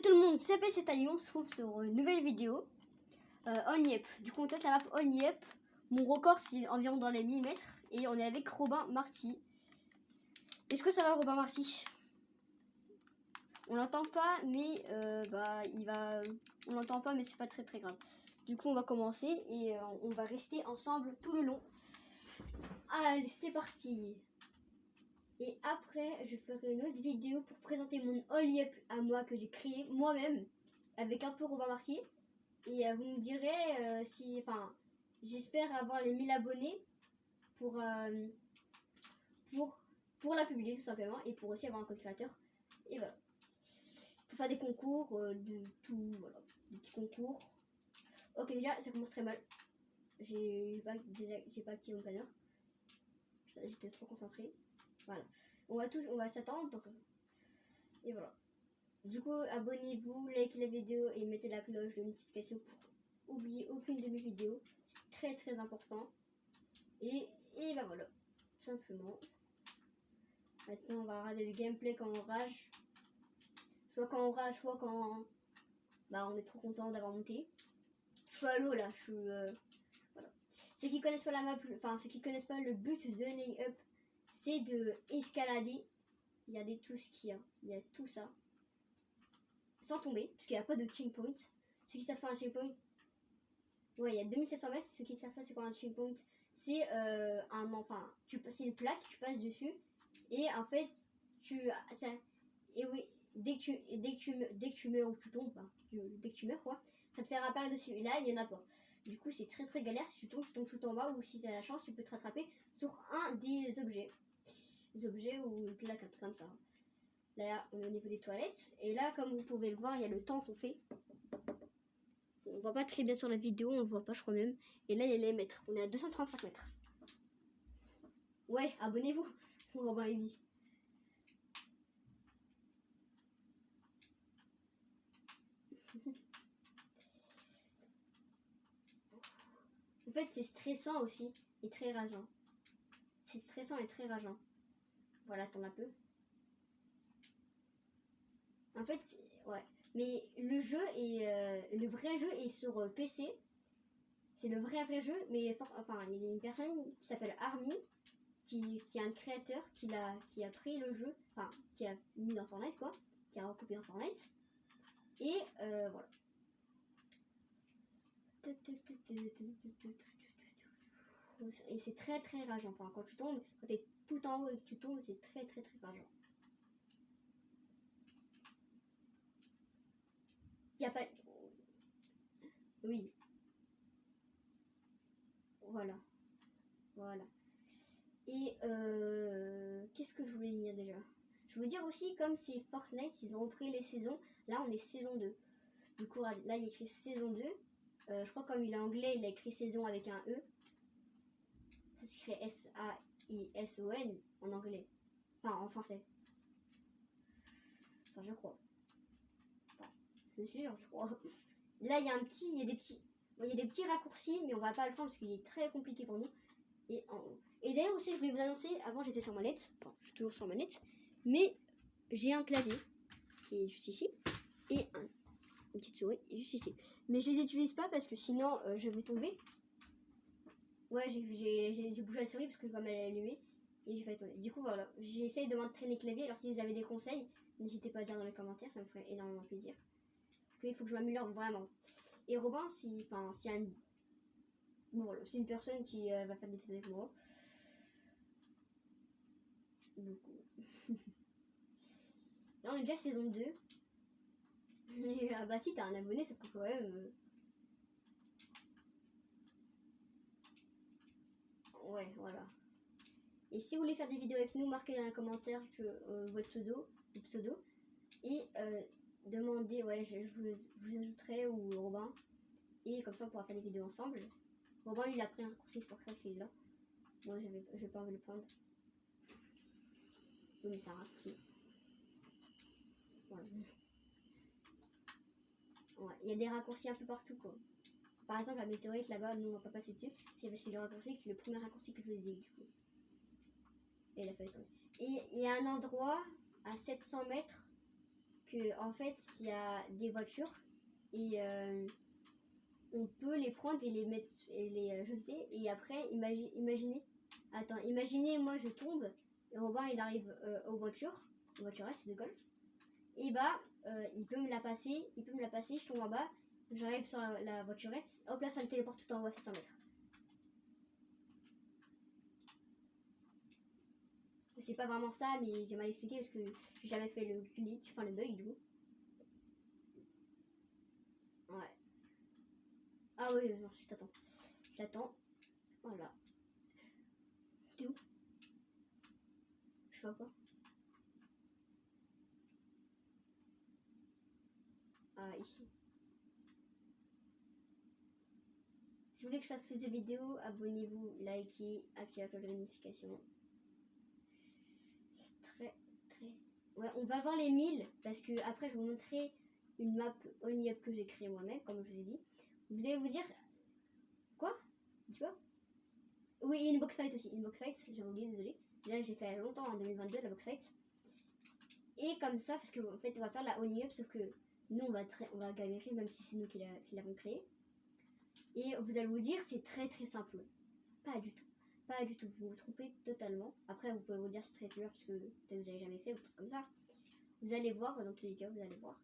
Salut tout le monde, c'est PC Tali, on se trouve sur une nouvelle vidéo. Only Up. Du coup on teste la map Only Up. Mon record c'est environ dans les 1000 mètres. Et on est avec Robin Marty. Est-ce que ça va Robin Marty? On l'entend pas mais on l'entend pas mais c'est pas très grave. Du coup on va commencer et on va rester ensemble tout le long. Allez c'est parti. Et après, je ferai une autre vidéo pour présenter mon Only Up à moi que j'ai créé moi-même avec un peu Robin Marty. Et vous me direz j'espère avoir les 1000 abonnés pour la publier tout simplement et pour aussi avoir un code créateur. Et voilà. Pour faire des concours, de tout, voilà, des petits concours. Ok, déjà ça commence très mal. J'ai pas activé mon planeur. J'étais trop concentré. Voilà. On va s'attendre. Et voilà. Du coup, abonnez-vous, likez la vidéo et mettez la cloche de notification pour oublier aucune de mes vidéos. C'est très important. Et bah voilà. Simplement. Maintenant, on va regarder le gameplay quand on rage. Soit quand on rage, soit quand on est trop content d'avoir monté. Je suis à l'eau là. Je suis voilà. Ceux qui connaissent pas la map, ceux qui connaissent pas le but de Only Up, c'est de escalader. Il y a tout ce qu'il y a. Il y a tout ça. Sans tomber, parce qu'il n'y a pas de checkpoint. Ceux qui savent faire un checkpoint, ouais, il y a 2700 mètres. Ceux qui savent faire c'est quoi un checkpoint, c'est c'est une plaque, tu passes dessus. Et en fait, dès que tu meurs ou tu tombes, dès que tu meurs quoi, ça te fait apparaître dessus. Et là, il n'y en a pas. Du coup, c'est très galère. Si tu tombes tout en bas, ou si tu as la chance, tu peux te rattraper sur un des objets. Des objets ou une plaque, un truc comme ça. Là, on est au niveau des toilettes. Et là, comme vous pouvez le voir, il y a le temps qu'on fait. On voit pas très bien sur la vidéo, on le voit pas, je crois même. Et là, il y a les mètres. On est à 235 mètres. Ouais, abonnez-vous. Robin il dit. En fait, c'est stressant aussi et très rageant. C'est stressant et très rageant. Voilà, t'en as un peu. En fait, ouais. Mais le jeu le vrai jeu est sur PC. C'est le vrai jeu, mais il y a une personne qui s'appelle Army, qui est un créateur, qui a pris le jeu, qui a mis dans Fortnite quoi, qui a recoupé dans Fortnite. Et voilà. Et c'est très rageant. Quand tu tombes, quand t'es tout en haut et que tu tombes, c'est très rageant. Il n'y a pas... Oui. Voilà. Et qu'est-ce que je voulais dire déjà? Je voulais dire aussi, comme c'est Fortnite, ils ont repris les saisons. Là, on est saison 2. Du coup, là, il y a écrit saison 2. Je crois comme il est anglais, il a écrit saison avec un E. Ça s'écrit S-A-I-S-O-N en anglais. En français. Je crois. Je suis sûre, je crois. Là, il y a des petits raccourcis, mais on va pas le prendre parce qu'il est très compliqué pour nous. Et d'ailleurs aussi, je voulais vous annoncer, avant j'étais sans manette, je suis toujours sans manette, mais j'ai un clavier qui est juste ici, et une petite souris juste ici. Mais je les utilise pas parce que sinon je vais tomber. Ouais, j'ai bougé la souris parce que comme elle est allumée, et j'ai fait tomber. Du coup voilà, j'essaye de m'entraîner clavier, alors si vous avez des conseils, n'hésitez pas à dire dans les commentaires, ça me ferait énormément plaisir. Parce qu'il faut que je m'améliore vraiment. Et Robin, c'est une personne qui va faire des vidéos avec moi. Là on est déjà saison 2. Et, si t'as un abonné ça peut quand même ouais voilà. Et si vous voulez faire des vidéos avec nous, marquez dans les commentaires votre pseudo et demandez, ouais je vous ajouterai ou Robin, et comme ça on pourra faire des vidéos ensemble. Robin lui il a pris un raccourci, c'est pour ça qu'il est là. Moi j'ai pas envie de le prendre. Oui mais c'est un raccourci. Voilà. Ouais, il y a des raccourcis un peu partout quoi. Par exemple la météorite là-bas, nous on va pas passer dessus. C'est parce que le premier raccourci que je vous ai dit du coup. Et il a fallu tomber. Et il y a un endroit à 700 mètres que en fait il y a des voitures et on peut les prendre et les mettre et les jeter et après imaginez moi je tombe et Robin il arrive aux voiturettes de golf et bah il peut me la passer, je tombe en bas, j'arrive sur la voiturette, hop là ça me téléporte tout en haut à 700 mètres. C'est pas vraiment ça mais j'ai mal expliqué parce que j'ai jamais fait le glitch, enfin le bug du coup. Ouais. Ah oui, non, je t'attends. Je l'attends. Voilà. T'es où? Je vois pas. Ah, ici. Si vous voulez que je fasse plus de vidéos, abonnez-vous, likez, activez la cloche de notification. Très. Ouais, on va voir les 1000 parce que après je vais vous montrer une map Only Up que j'ai créée moi-même, comme je vous ai dit. Vous allez vous dire. Quoi? Tu vois? Oui, et une box fight aussi. Une box fight, j'ai oublié, désolé. Là, j'ai fait longtemps en 2022 la box fight. Et comme ça, parce qu'en fait, on va faire la Only Up, sauf que nous, on va galérer, même si c'est nous qui l'avons créé. Et vous allez vous dire, c'est très simple. Pas du tout. Pas du tout. Vous vous trompez totalement. Après, vous pouvez vous dire c'est très dur parce que peut-être vous n'avez jamais fait ou truc comme ça. Vous allez voir, dans tous les cas, vous allez voir.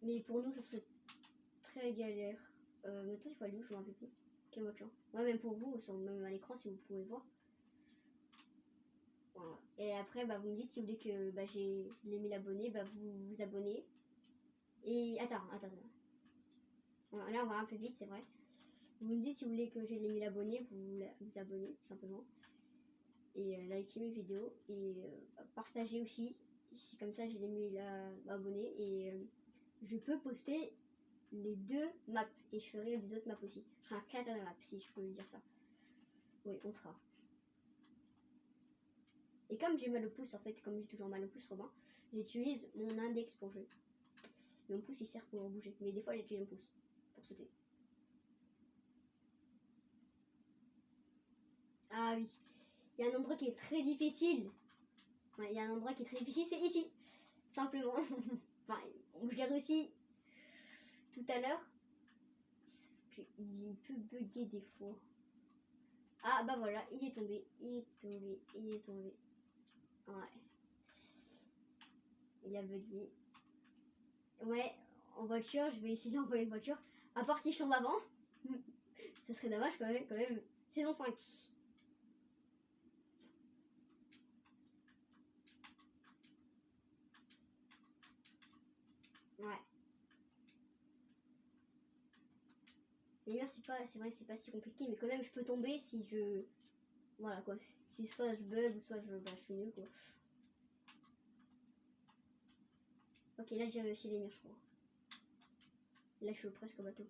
Mais pour nous, ça serait très galère. Maintenant, il faut aller où? Je m'en rappelle plus. Quelle voiture? Ouais, même pour vous, même à l'écran, si vous pouvez voir. Voilà. Et après, bah, vous me dites si vous voulez que j'ai les 1000 abonnés, bah, vous vous abonnez. Et attends. Voilà, là, on va un peu vite, c'est vrai. Vous me dites si vous voulez que j'ai les 1000 abonnés, vous abonnez tout simplement. Et likez mes vidéos et partagez aussi. Si comme ça j'ai les 1000 abonnés et je peux poster les 2 maps et je ferai des autres maps aussi. Je serai un créateur de maps si je peux dire ça. Oui, on fera. Et comme j'ai mal au pouce en fait, comme j'ai toujours mal au pouce Robin, j'utilise mon index pour jouer. Mon pouce il sert pour bouger, mais des fois j'utilise mon pouce pour sauter. Ah oui, il y a un endroit qui est très difficile. Ouais, il y a un endroit qui est très difficile, c'est ici. Simplement. Enfin, j'ai réussi tout à l'heure. Il peut bugger des fois. Ah bah voilà, il est tombé. Ouais. Il a bugué. Ouais, en voiture, je vais essayer d'envoyer une voiture. À part si je tombe avant. Ça serait dommage quand même. Saison 5. Ouais. D'ailleurs, c'est vrai, c'est pas si compliqué, mais quand même, je peux tomber si je. Voilà quoi. Si soit je bug ou soit je suis nul quoi. Ok, là j'ai réussi les murs, je crois. Là, je suis presque au bateau.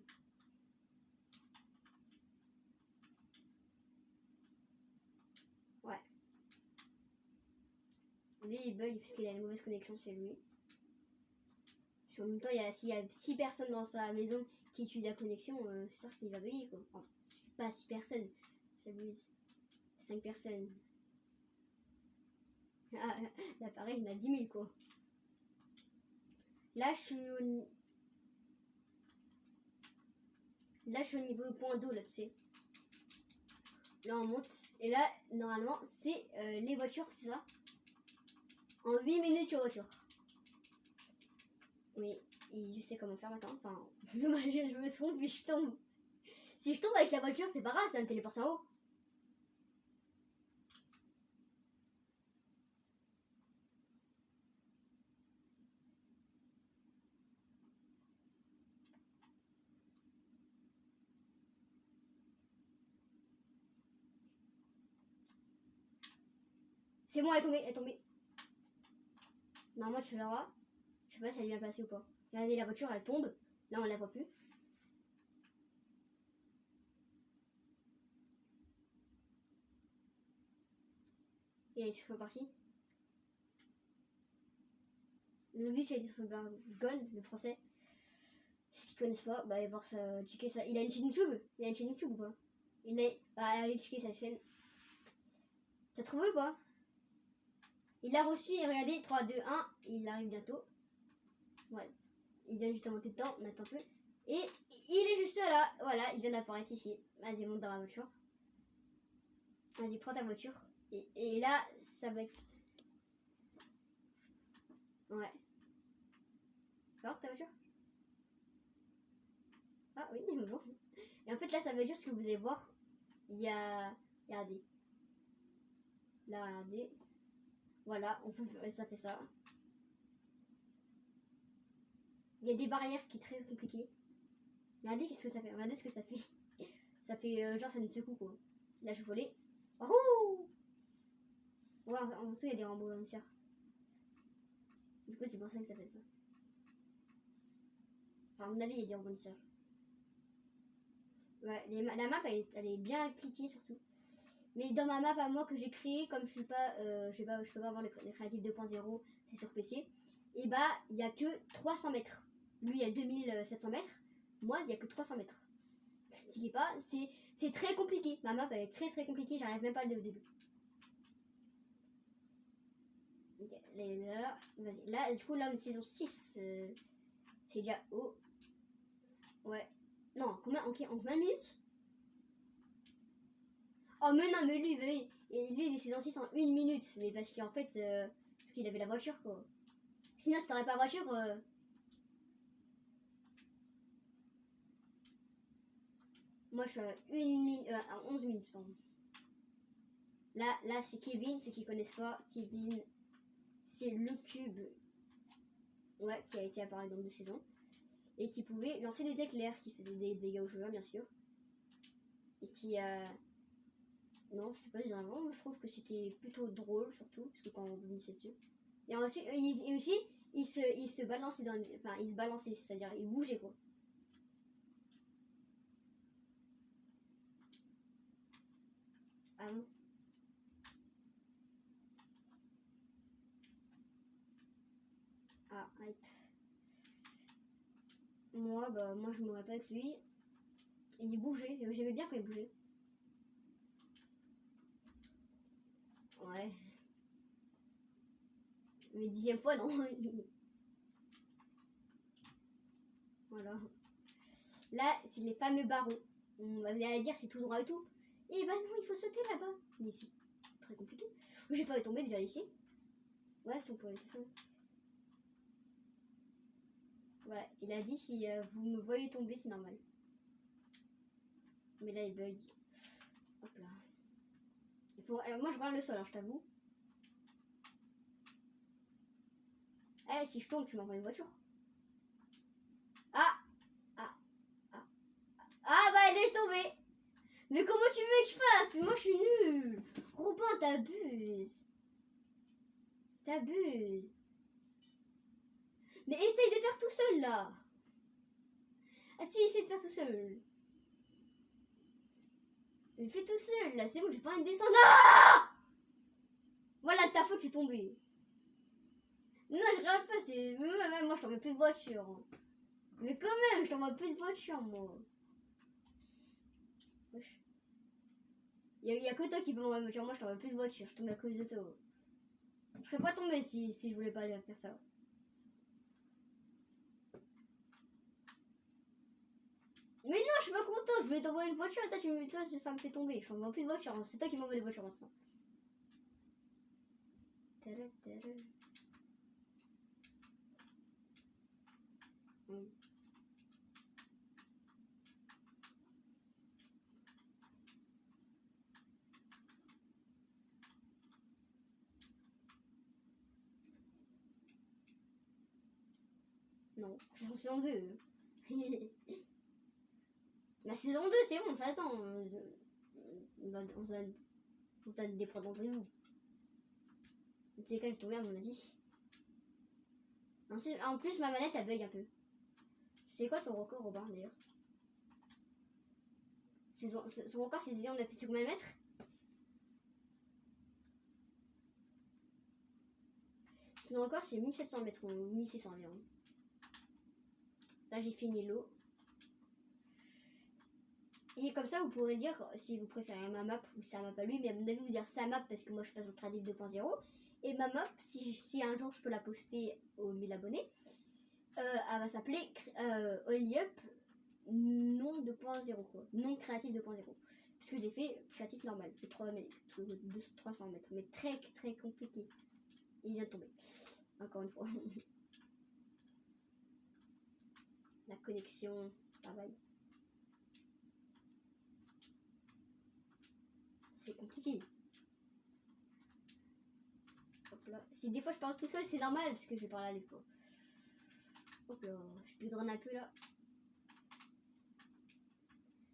Ouais. Lui, il bug parce qu'il a une mauvaise connexion chez lui. En même temps, s'il y a 6 personnes dans sa maison qui utilisent la connexion, c'est sûr qu'il va bugger quoi. Enfin, c'est pas 6 personnes, j'abuse. 5 personnes. Ah, là, pareil, il y en a 10 000 quoi. Là, je suis au niveau point d'eau, là, tu sais. Là, on monte. Et là, normalement, c'est les voitures, c'est ça? En 8 minutes, sur voiture. Oui, et je sais comment faire maintenant. Enfin, je me trompe et je tombe. Si je tombe avec la voiture, c'est pas grave, ça me téléporte en haut. C'est bon, elle est tombée. Normalement, tu la vois. Je sais pas si elle est bien placée ou pas. Regardez, la voiture, elle tombe. Là, on la voit plus. Et elle est repartie. Le glitch a été Gone, le français. Ceux qui connaissent pas, bah allez voir ça, checker ça. Il a une chaîne YouTube. Il a une chaîne YouTube ou pas? Bah allez checker sa chaîne. T'as trouvé ou pas? Il l'a reçu et regardez, 3, 2, 1, il arrive bientôt. Voilà. Il vient juste de monter dedans, on attend un peu. Et il est juste là, voilà, il vient d'apparaître ici. Vas-y, monte dans la voiture. Vas-y, prends ta voiture. Et là, ça va être... Ouais. Alors, ta voiture? Ah oui, bonjour. Et en fait, là, ça veut dire ce que vous allez voir. Il y a... Regardez. Là, regardez. Voilà, ça fait ça. Il y a des barrières qui sont très compliquées. Regardez qu'est-ce que ça fait. Regardez ce que ça fait. Ça fait genre ça nous secoue quoi. Là je volais. Oh, ouais, en dessous il y a des rebondissements. Du coup c'est pour ça que ça fait ça. Enfin à mon avis il y a des rebondissements. Ouais, la map elle est bien appliquée surtout. Mais dans ma map à moi que j'ai créée, comme je peux pas avoir les créatifs 2.0, c'est sur PC. Et bah il y a que 300 mètres. Lui il y a 2700 mètres. Moi il y a que 300 mètres. Critiquez pas, c'est très compliqué. Ma map elle est très très compliquée, j'arrive même pas à le au début. Ok, là, vas-y. Là, du coup, là, on est saison 6. C'est déjà haut. Ouais. Non, combien, ok, en combien de minutes? Oh, mais non, mais lui, oui. Et lui, il est saison 6 en 1 minute. Mais parce qu'en fait, parce qu'il avait la voiture, quoi. Sinon, si t'aurais pas la voiture. Moi, je suis à 11 minutes, pardon. Là c'est Kevin, ceux qui connaissent pas. Kevin, c'est le cube. Ouais, qui a été apparu dans 2 saisons. Et qui pouvait lancer des éclairs, qui faisaient des dégâts aux joueurs, bien sûr. Et qui a... Non, c'était pas des avant, je trouve que c'était plutôt drôle, surtout, parce que quand on vomissait dessus. Et ensuite, il se balançait dans... Enfin, il se balançait, c'est-à-dire, il bougeait, quoi. Ah non. Ah, hype. Moi, je me répète, lui, il bougeait, j'aimais bien quand il bougeait. Ouais. Mais 10e fois, non. Voilà. Là, c'est les fameux barons. On va dire c'est tout droit et tout. Et bah non, il faut sauter là-bas. Mais c'est très compliqué. J'ai failli tomber déjà ici. Ouais, si on pourrait faire ça. Ouais, il a dit si vous me voyez tomber, c'est normal. Mais là, il bug. Hop là. Moi, je regarde le sol, hein, je t'avoue. Eh, si je tombe, tu m'envoies une voiture. Ah, ah, ah. Ah, bah, elle est tombée. Mais comment tu veux que je fasse? Moi, je suis nulle. Robin, t'abuses. T'abuses. Mais essaye de faire tout seul, là. Ah si, essaye de faire tout seul. Mais fais tout seul, là. C'est bon, j'ai pas envie de descendre. Ah, voilà, ta faute, je suis tombée. Non, je regarde pas, c'est... Même moi, je t'envoie plus de voiture. Mais quand même, je t'envoie plus de voiture, moi. Wesh. Il y a que toi qui peux m'envoyer une voiture. Moi, je t'envoie plus de voiture. Je tombe à cause de toi. Je serais pas tombée si je voulais pas faire ça. Mais non, je suis pas content. Je voulais t'envoyer une voiture. Toi, ça me fait tomber. Je t'envoie plus de voiture. C'est toi qui m'envoie des voitures maintenant. Non, je suis en saison 2. La saison 2, c'est bon, ça attend. On se donne des points d'entrée vous. En tous les cas, je vais tomber à mon avis. En plus, ma manette, elle bug un peu. C'est quoi ton record, Robin, d'ailleurs? Son record, c'est on a fait combien de mètres? Son record, c'est 1700 mètres, ou 1600 environ. Là, j'ai fini l'eau. Et comme ça, vous pourrez dire si vous préférez ma map ou sa map à lui. Mais à mon avis, vous dire sa map parce que moi, je passe au Tradif 2.0. Et ma map, si un jour je peux la poster aux 1000 abonnés, elle va s'appeler Only Up non 2.0 quoi. Non créatif 2.0. Parce que j'ai fait créatif normal, c'est 300 mètres, mais très très compliqué. Il vient de tomber. Encore une fois. La connexion, pareil. C'est compliqué. Hop là. Si des fois je parle tout seul, c'est normal parce que je vais parler à l'époque. Hop là, je speedrun un peu là.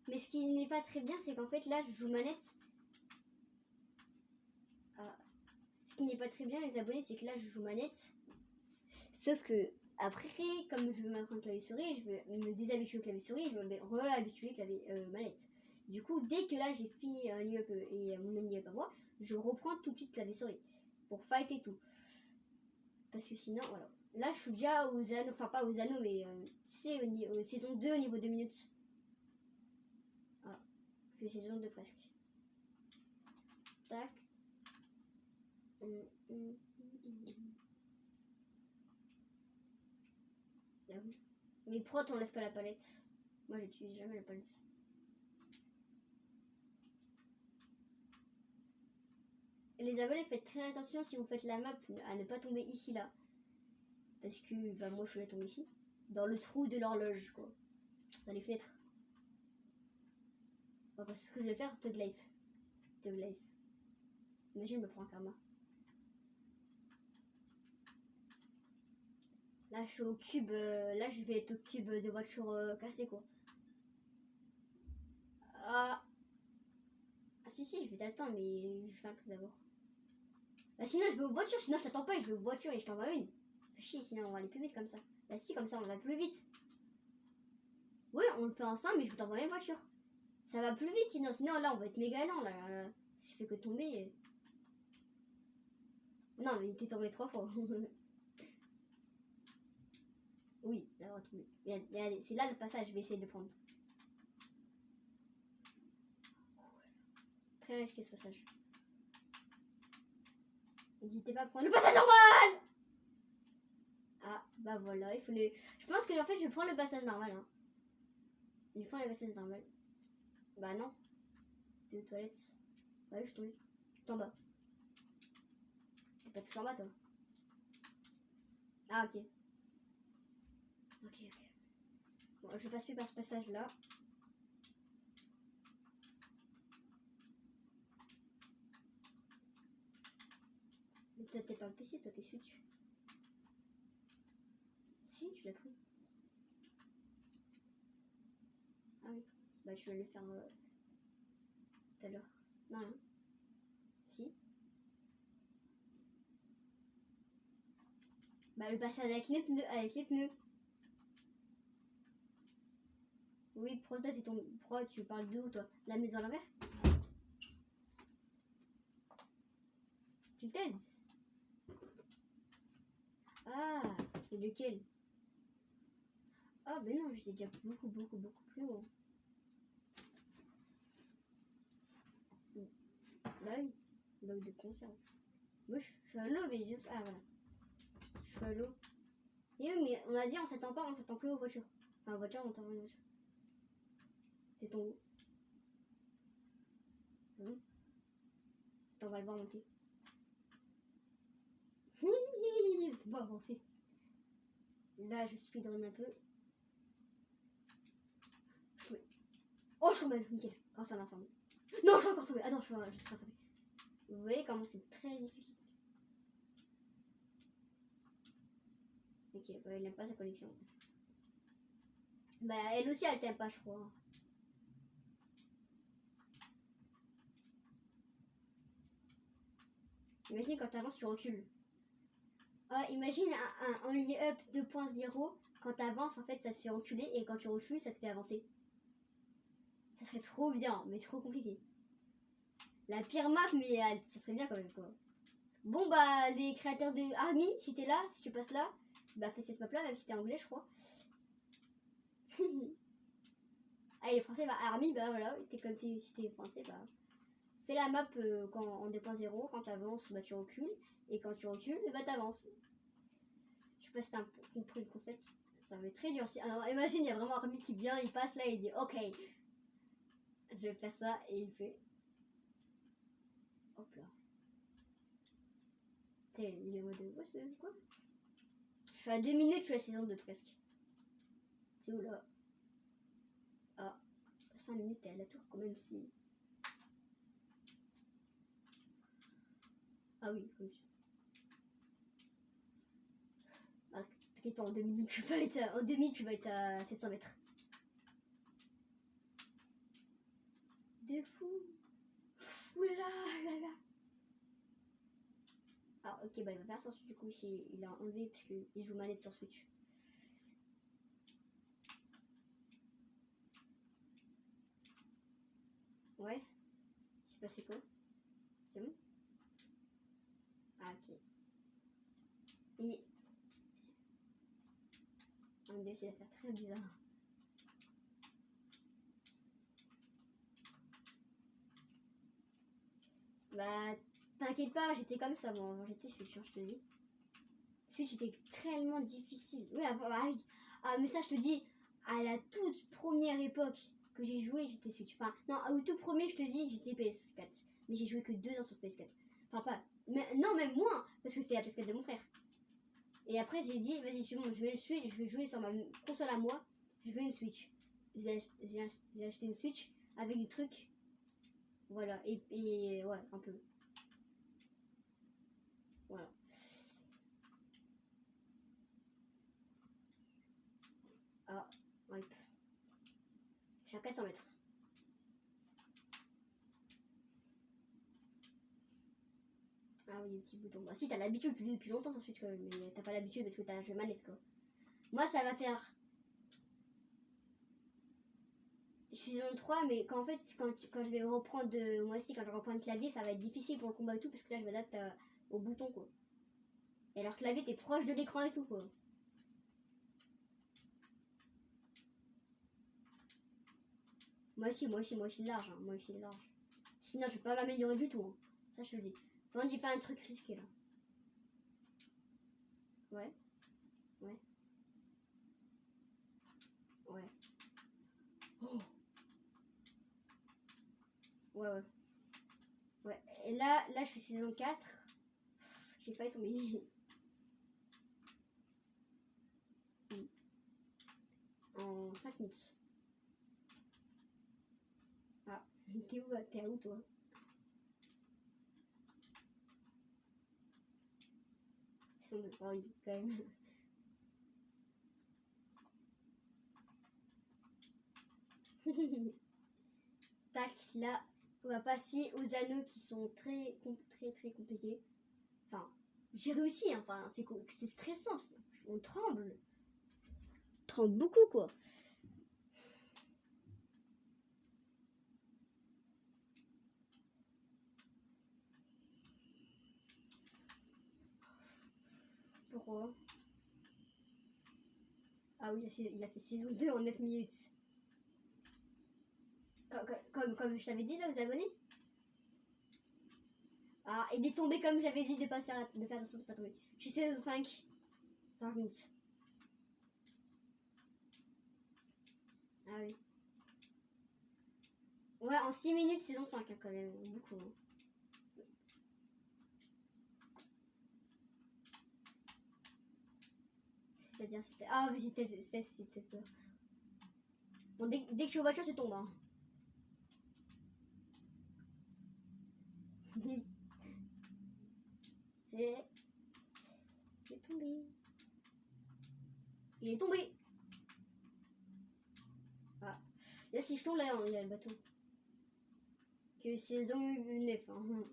Mais ce qui n'est pas très bien, c'est qu'en fait là je joue manette. Ce qui n'est pas très bien les abonnés, c'est que là je joue manette. Sauf que après, comme je veux m'apprendre clavier souris, je veux me déshabituer au clavier souris et je vais me réhabituer clavier manette. Du coup, dès que là j'ai fini un up et mon up à moi, je reprends tout de suite clavier souris pour fight et tout. Parce que sinon, voilà. Là, je suis déjà aux anneaux, enfin pas aux anneaux, mais tu sais, saison 2 au niveau 2 minutes. Ah, je suis saison 2 presque. Tac. Mais pourquoi t'enlèves pas la palette? Moi, j'utilise jamais la palette. Les abonnés, faites très attention si vous faites la map à ne pas tomber ici là. Parce que bah, moi je vais tomber ici. Dans le trou de l'horloge quoi. Dans les fenêtres. Bon, parce que ce que je vais faire, Tug Life. Tug Life. Imagine, je me prends un karma. Là je suis au cube. Là je vais être au cube de voiture cassée quoi. Ah si je vais t'attendre mais je fais un truc d'abord. Bah sinon je vais aux voitures, sinon je t'attends pas et je vais aux voitures et je t'envoie une. Fais chier, sinon on va aller plus vite comme ça. Bah si, comme ça on va plus vite. Oui, on le fait ensemble mais je vais t'envoyer une voiture. Ça va plus vite sinon là on va être méga lent là. Si je fais que tomber. Non mais il était tombé 3 fois. Oui, là on va tomber. C'est là le passage, je vais essayer de le prendre. Très risqué ce passage. N'hésitez pas à prendre le passage normal. Ah, bah voilà, il faut le... Je pense que en fait, je vais prendre le passage normal. Hein. Je vais prendre le passage normal. Bah non. T'es aux toilettes. Bah oui, je suis tombée. Tout en bas. T'es pas tout en bas, toi. Ah, ok. Ok. Bon, je passe plus par ce passage-là. Mais toi, t'es pas le PC, toi, t'es Switch. Si, tu l'as pris. Ah oui. Bah, je vais le faire tout à l'heure. Non, rien. Si. Bah, le passage avec les pneus. Oui, pourquoi tu parles d'où, toi? La maison à l'envers? Tu t'aides? Ah, et lequel? Ah, ben non, j'étais déjà beaucoup plus haut. Bah oui, bloc de conserve. Moi, je suis à l'eau, mais je... Ah, voilà. Je suis à l'eau. Et oui, mais on a dit, on s'attend pas, on s'attend que aux voitures. Enfin, aux voitures, on t'envoie une voiture. C'est ton... On va le voir monter. T'es pas avancé. Là, je speedrun un peu. Oh, je suis mal, nickel. Grâce à l'incendie. Non, je suis encore tombé. Ah non, je suis tombé. Vous voyez comment c'est très difficile. Ok, bah, elle n'aime pas sa connexion. Bah, elle aussi, elle t'aime pas, je crois. Imagine quand t'avances, tu recules. Imagine un Only Up 2.0. Quand t'avances, en fait, ça te fait reculer. Et quand tu recules, ça te fait avancer. Ça serait trop bien, mais trop compliqué. La pire map, mais ça serait bien quand même, quoi. Bon, bah, les créateurs de Army, si t'es là, si tu passes là, bah, fais cette map-là, même si t'es anglais, je crois. Ah, les français, bah, Army, bah, voilà. Si t'es français, bah, fais la map en 2.0, quand tu avances, bah, tu recules, et quand tu recules, bah, tu avances. Je sais pas si t'as compris le concept, ça va être très dur. Alors imagine, il y a vraiment Army qui vient, il passe là, et il dit ok, je vais faire ça, et il fait. Hop là. Il est en mode, ouais, c'est quoi? Je suis à 2 minutes, je suis à saison 2 presque. C'est où là? Ah, 5 minutes, t'es à la tour quand même si. Ah oui, comme ça. Ah, t'inquiète pas, en 2 minutes, tu vas être en 2 minutes, tu vas être à 700 mètres. De fou. Oulala, là là. Ah, ok, bah il va faire sans Switch du coup, il a enlevé parce qu'il joue manette sur Switch. Ouais. C'est passé quoi? C'est bon? Ah, ok. Et. On va essayer de faire très bizarre. Bah, t'inquiète pas, j'étais comme ça moi, avant j'étais Switch, hein, je te dis. Switch était tellement difficile. Oui, ah oui. Ah, mais ça, je te dis, à la toute première époque que j'ai joué, j'étais Switch. Enfin, non, au tout premier, je te dis, j'étais PS4. Mais j'ai joué que 2 ans sur PS4. Enfin, pas. Mais, non, même moins, parce que c'était la PS4 de mon frère. Et après, j'ai dit, vas-y, c'est bon, je vais le Switch, je vais jouer sur ma console à moi. Je veux une Switch. J'ai acheté une Switch avec des trucs. Voilà, et ouais, un peu. Voilà. Ah, ouais. Je suis à 400 mètres. Ah oui, des petits boutons. Bah si, t'as l'habitude, tu joues depuis longtemps sur Switch quand même, mais t'as pas l'habitude parce que t'as un jeu manette quoi. Moi, ça va faire. Je suis en 3, mais quand en fait, quand je vais reprendre moi aussi, quand je reprends le clavier, ça va être difficile pour le combat et tout parce que là, je m'adapte au bouton quoi. Et alors, clavier, t'es proche de l'écran et tout quoi. Moi aussi, large, hein. Moi aussi large. Sinon, je vais pas m'améliorer du tout. Hein. Ça, je te le dis. Quand j'ai fait un truc risqué là. Ouais. Ouais. Ouais. Oh. Ouais, ouais. Ouais. Et là, je suis saison 4. J'ai failli tomber. En 5 minutes. Ah, t'es où toi? Oh oui, quand même. Tac, là, on va passer aux anneaux qui sont très compliqués. Enfin, j'ai réussi, hein. Enfin, c'est stressant, on tremble. On tremble beaucoup, quoi. Pourquoi? Ah oui, il a fait saison 2 en 9 minutes. Comme je t'avais dit là aux abonnés. Ah, il est tombé comme j'avais dit de faire attention de pas tomber. Je suis saison 5. 5 minutes. Ah oui. Ouais, en 6 minutes, saison 5 hein, quand même. Beaucoup. Hein. C'est-à-dire, ah, mais c'était ça. Bon, dès que je suis aux voitures, tu tombes. Hein. Et... il est tombé. Il est tombé. Ah. Là, si je tombe, là, il y a le bateau. Que saison 9. Hein.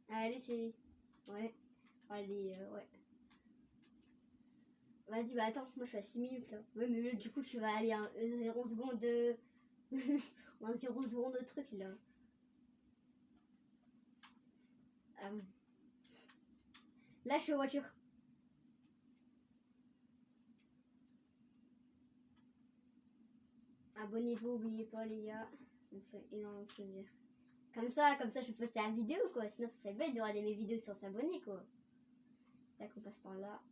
Allez, c'est... Ouais. Allez, ouais. Vas-y, bah attends, moi je suis à 6 minutes là. Ouais, mais du coup, je vais aller à 0 secondes de. en 0 secondes de truc là. Là, je suis en voiture. Abonnez-vous, n'oubliez pas, les gars. Ça me fait énormément plaisir. Comme ça, je peux poster la vidéo, quoi. Sinon, ce serait bête de regarder mes vidéos sans s'abonner, quoi. Là, qu'on passe par là.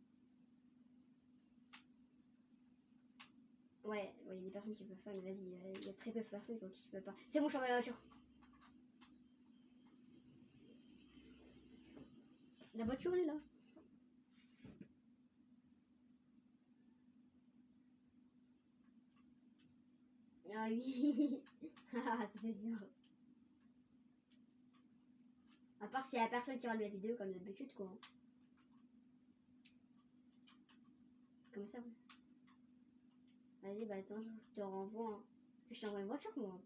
Ouais, il y a des personnes qui peuvent pas, mais vas-y, il y a très peu de personnes qui peuvent pas. C'est bon, je suis en voiture. La voiture, elle est là. Ah oui. Ah, ça c'est sûr. À part s'il y a personne qui regarde la vidéo comme d'habitude, quoi. Comme ça. Vas-y, bah attends, je te renvoie. Hein. Je t'envoie une voiture, moi.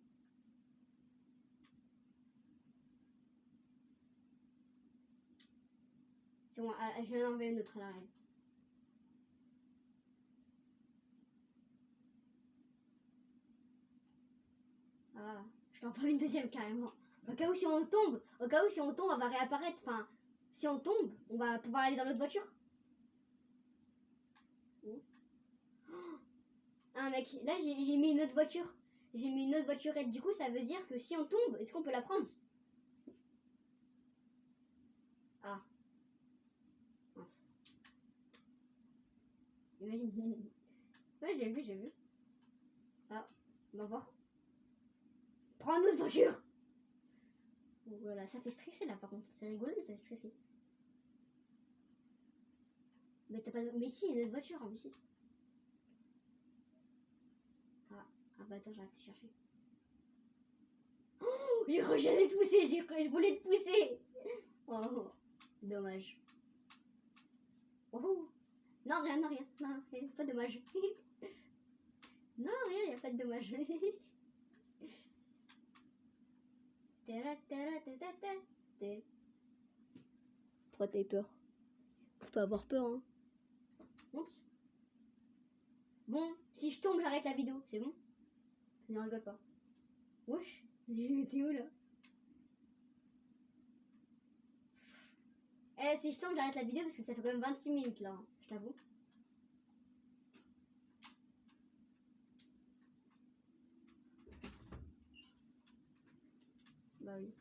C'est bon, je vais en envoyer une autre à l'arrêt. Ah, je t'envoie une deuxième carrément. Au cas où si on tombe, on va réapparaître. Enfin, si on tombe, on va pouvoir aller dans l'autre voiture. Oh. Ah mec, là j'ai mis une autre voiture. J'ai mis une autre voiturette. Du coup, ça veut dire que si on tombe, est-ce qu'on peut la prendre? Ah. Mince. Imagine. Ouais, j'ai vu. Ah, on va voir. Prends une autre voiture. Voilà, ça fait stresser là par contre. C'est rigolo, mais ça fait stresser. Mais t'as pas de... Mais si, il y a une autre voiture, hein, mais si. Ah bah attends, j'arrive de te chercher. Oh, j'allais te pousser, je voulais te pousser. Oh, dommage. Oh, non, rien. Non, pas dommage. Non, rien, y a pas de dommage. Pourquoi t'as peur? Faut pas avoir peur, hein. Monte. Bon, si je tombe, j'arrête la vidéo, c'est bon? Ne rigole pas. Wesh, t'es où là? Eh, si je tombe, j'arrête la vidéo parce que ça fait quand même 26 minutes là, hein, je t'avoue. Bah oui.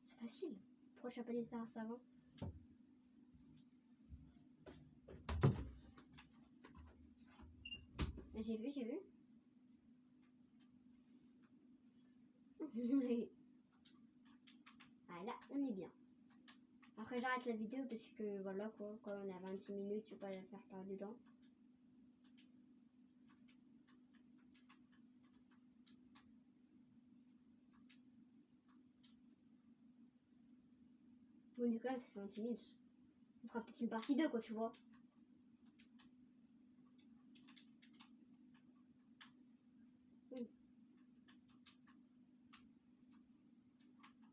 C'est facile. Pourquoi je suis pas allée faire ça avant? J'ai vu. Ah là, on est bien. Après, j'arrête la vidéo parce que voilà quoi, quand on est à 26 minutes, je vais pas la faire perdre dedans. Oui, mais quand même, ça fait 26 minutes. On fera peut-être une partie 2, quoi, tu vois. Oui.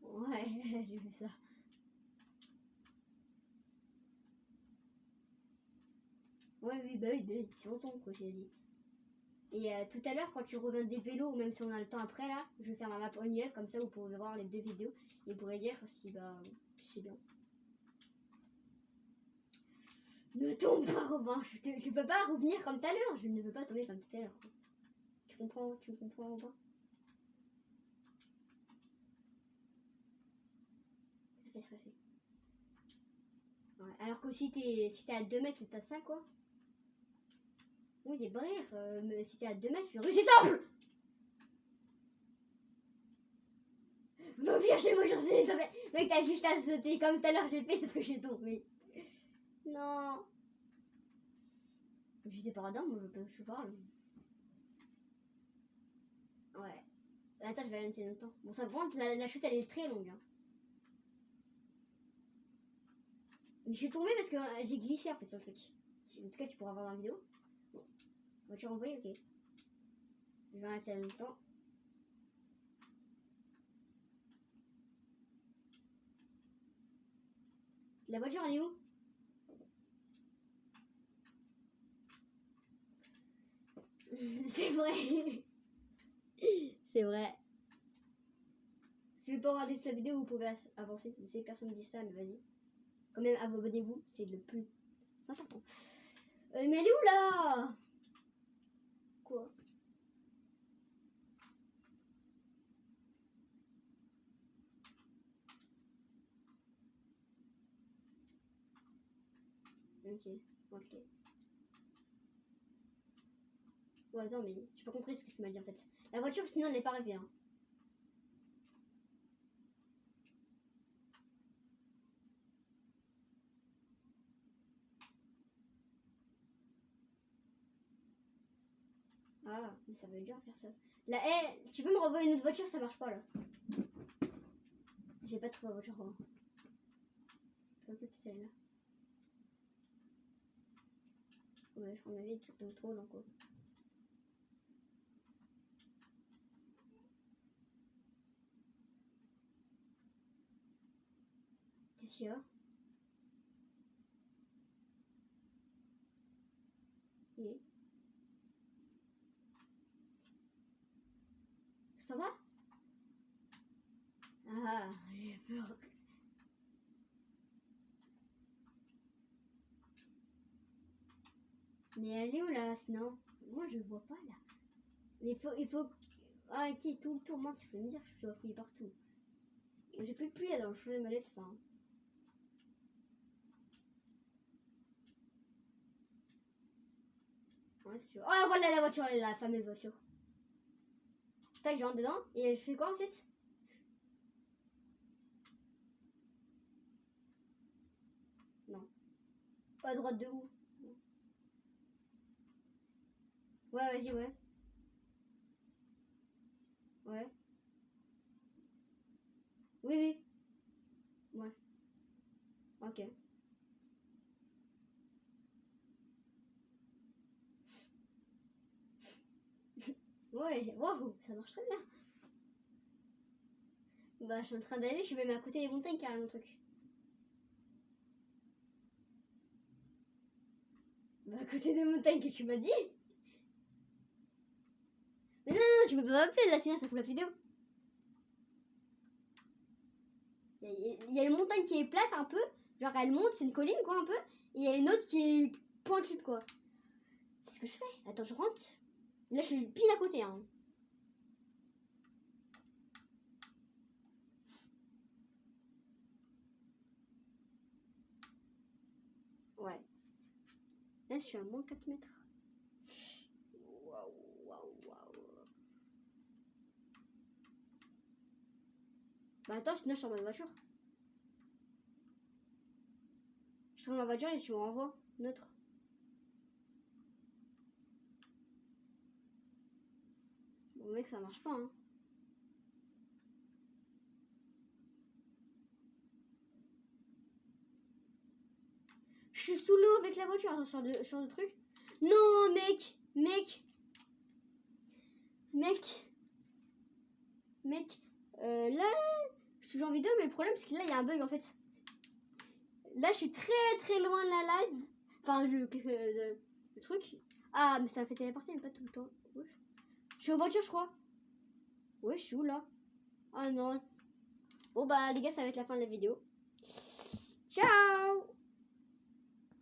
Ouais, j'ai vu ça. Ouais, oui, bah oui, c'est longtemps, quoi, j'ai dit. Et tout à l'heure, quand tu reviens des vélos, ou même si on a le temps après, là, je vais faire ma map annuelle, comme ça, vous pourrez voir les 2 vidéos. Et vous pourrez dire si, bah, c'est bien. Ne tombe pas, Robin. Je peux pas revenir comme tout à l'heure. Je ne veux pas tomber comme tout à l'heure. Tu comprends, Robin? Ça fait stresser. Ouais. Alors que si t'es à 2 mètres, t'as ça, quoi. Oui, des barrières. Mais si t'es à 2 mètres, tu c'est simple. Va bien chez moi, j'en sais. Mec, t'as juste à sauter comme tout à l'heure, j'ai fait, sauf que je suis tombée. Non. J'étais pas radin, moi je parle. Ouais. Attends, je vais avancer longtemps. Bon, ça prend, la chute elle est très longue. Hein. Mais je suis tombée parce que j'ai glissé en fait sur le truc. En tout cas, tu pourras voir dans la vidéo. Bon. Voiture envoyée, ok. Je vais rester longtemps. La voiture elle est où? C'est vrai. C'est vrai. Si je peux regarder toute la vidéo, vous pouvez avancer. Je sais, personne ne dit ça, mais vas-y. Quand même, abonnez-vous, c'est le plus important. Mais elle est où là? Quoi? Ok. Ouais, attends, mais j'ai pas compris ce que tu m'as dit en fait. La voiture, sinon, elle n'est pas arrivée. Hein. Ah, mais ça va être dur à faire ça. Là, tu peux me renvoyer une autre voiture, ça marche pas là. J'ai pas trouvé la voiture. Hein. Ok, peut-être elle est là. Ouais, je crois que ma vie est trop lent quoi. T'es sûr? Et tout en bas? Ah, j'ai peur. Mais elle est où là sinon? Moi je vois pas là. Mais il faut. Ah, ok, tout le tour, moi, il faut me dire que je dois fouiller partout. J'ai plus de pluie alors, je fais les mallettes, enfin. Ouais, c'est sûr. Oh, voilà la voiture, elle est là, la fameuse voiture. Tac, je rentre dedans, et je fais quoi ensuite? Non. À droite de où? Ouais, vas-y, ouais. Ouais. Oui, oui. Ouais. Ok. Ouais, waouh, ça marche très bien. Bah, je suis en train d'aller, je suis même à côté des montagnes carrément, le truc. Bah, à côté des montagnes que tu m'as dit. Mais non, non, tu peux pas m'appeler là, sinon ça fout la vidéo. Il y a une montagne qui est plate un peu, genre elle monte, c'est une colline quoi un peu, et il y a une autre qui est pointue quoi. C'est ce que je fais. Attends, je rentre. Là, je suis pile à côté. Hein. Ouais. Là, je suis à moins 4 mètres. Waouh, waouh, waouh. Bah attends, sinon je sors ma voiture. Je sors ma voiture et tu me renvoies une autre. Bon mec, ça marche pas. Hein. Je suis sous l'eau avec la voiture. Attends, je sors de truc. Non, mec, mec, mec, mec. Là, je suis en vidéo, mais le problème c'est que là, il y a un bug en fait. Là, je suis très très loin de la live. Enfin, le truc. Ah, mais ça me fait téléporter, mais pas tout le temps. Ouais. Je suis en voiture, je crois. Ouais, je suis où là? Ah non. Bon, bah, les gars, ça va être la fin de la vidéo. Ciao!